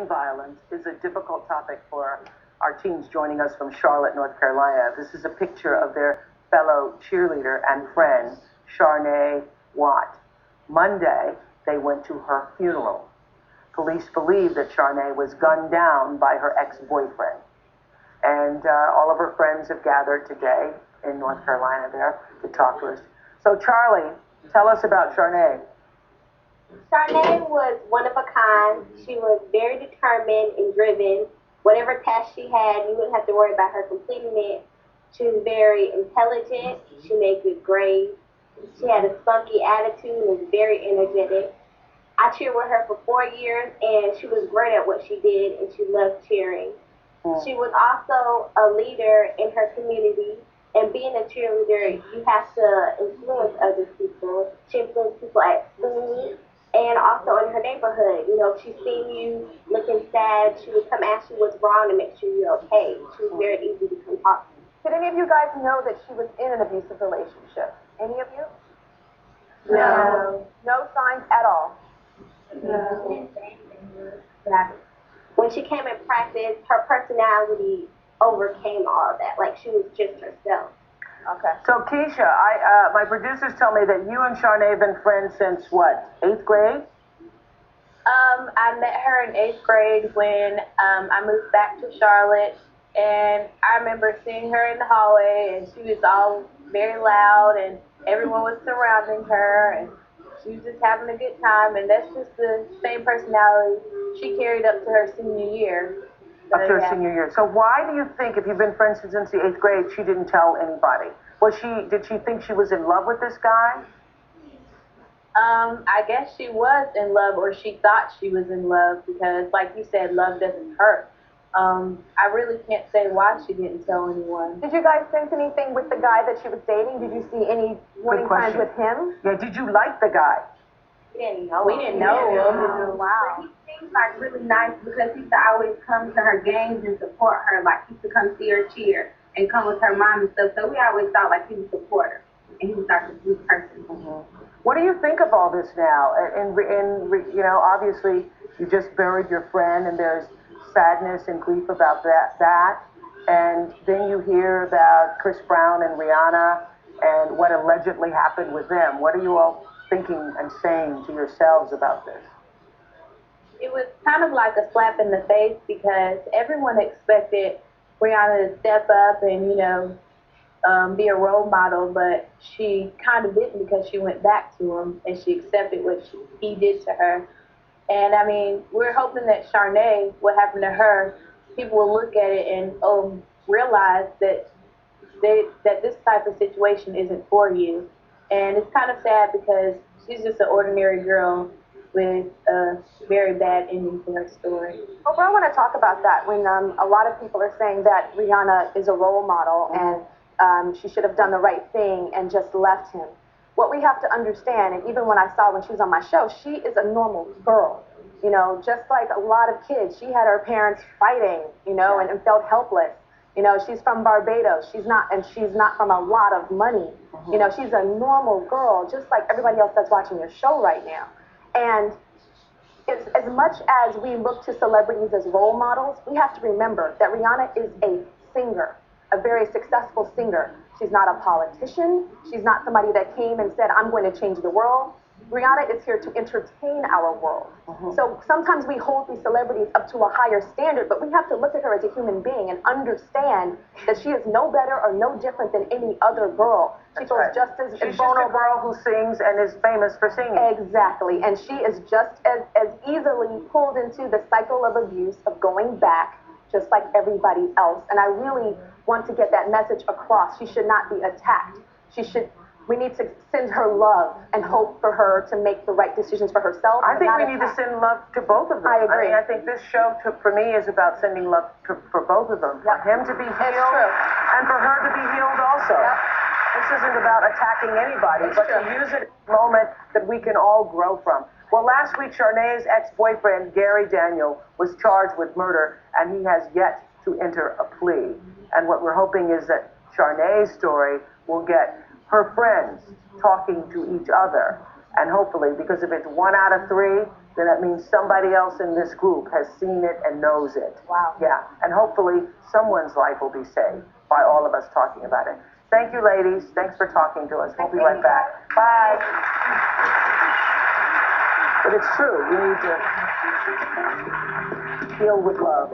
Fighting violence is a difficult topic for our teens joining us from Charlotte, North Carolina. This is a picture of their fellow cheerleader and friend, Charnay Watt. Monday, they went to her funeral. Police believe that Charnay was gunned down by her ex-boyfriend. And all of her friends have gathered today in North Carolina there to talk to us. So Charlie, tell us about Charnay. Charnay was one of a kind. She was very determined and driven. Whatever task she had, you wouldn't have to worry about her completing it. She was very intelligent. She made good grades. She had a spunky attitude and was very energetic. I cheered with her for 4 years, and she was great at what she did, and she loved cheering. She was also a leader in her community, and being a cheerleader, you have to influence other people. She influenced people at school and also in her neighborhood. You know, if she seen you looking sad, she would come ask you what's wrong and make sure you're okay. She was very easy to come talk to. Did any of you guys know that she was in an abusive relationship? Any of you? No. No signs at all? No. When she came in practice, her personality overcame all of that. Like, she was just herself. Okay. So Keisha, my producers tell me that you and Charnay have been friends since what, 8th grade? I met her in 8th grade when I moved back to Charlotte, and I remember seeing her in the hallway, and she was all very loud, and everyone was surrounding her, and she was just having a good time, and that's just the same personality she carried up to her senior year. Up to her senior year. So why do you think, if you've been friends since the 8th grade, she didn't tell anybody? Did she think she was in love with this guy? I guess she was in love, or she thought she was in love, because like you said, love doesn't hurt. I really can't say why she didn't tell anyone. Did you guys sense anything with the guy that she was dating? Did you see any warning signs with him? Yeah, did you like the guy? We didn't know. We didn't know him. Wow. He seems like really nice because he used to always come to her games and support her. Like, he used to come see her cheer and come with her mom and stuff. So we always thought like he would support her, and he was like a good person. What do you think of all this now? You know, obviously you just buried your friend, and there's sadness and grief about that. And then you hear about Chris Brown and Rihanna and what allegedly happened with them. What are you all thinking and saying to yourselves about this? It was kind of like a slap in the face, because everyone expected Rihanna to step up and, you know, be a role model, but she kind of didn't, because she went back to him and she accepted what he did to her. And I mean, we're hoping that Charnay, what happened to her, people will look at it and realize that this type of situation isn't for you. And it's kind of sad, because she's just an ordinary girl with a very bad ending to her story. Oprah, I want to talk about that. When a lot of people are saying that Rihanna is a role model and she should have done the right thing and just left him. What we have to understand, and even when I saw when she was on my show, she is a normal girl. You know, just like a lot of kids, she had her parents fighting, you know, and felt helpless. You know, she's from Barbados. She's not from a lot of money. You know, she's a normal girl, just like everybody else that's watching your show right now. And it's, as much as we look to celebrities as role models, we have to remember that Rihanna is a singer, a very successful singer. She's not a politician. She's not somebody that came and said, I'm going to change the world. Rihanna is here to entertain our world. So sometimes we hold these celebrities up to a higher standard, but we have to look at her as a human being and understand that she is no better or no different than any other girl. She feels just as She's vulnerable. just a girl who sings and is famous for singing. Exactly. And she is just as easily pulled into the cycle of abuse, of going back, just like everybody else. And I really want to get that message across. She should not be attacked. We need to send her love and hope for her to make the right decisions for herself. I think we need to send love to both of them. I agree. I think this show, for me, is about sending love for both of them. For him to be healed and for her to be healed also. This isn't about attacking anybody, but to use it as a moment that we can all grow from. Well, last week, Charnay's ex-boyfriend, Gary Daniel, was charged with murder, and he has yet to enter a plea. And what we're hoping is that Charnay's story will get her friends talking to each other. And hopefully, because if it's 1 out of 3, then that means somebody else in this group has seen it and knows it. Wow. Yeah, and hopefully someone's life will be saved by all of us talking about it. Thank you, ladies. Thanks for talking to us. We'll be right back. Bye. But it's true. You need to heal with love.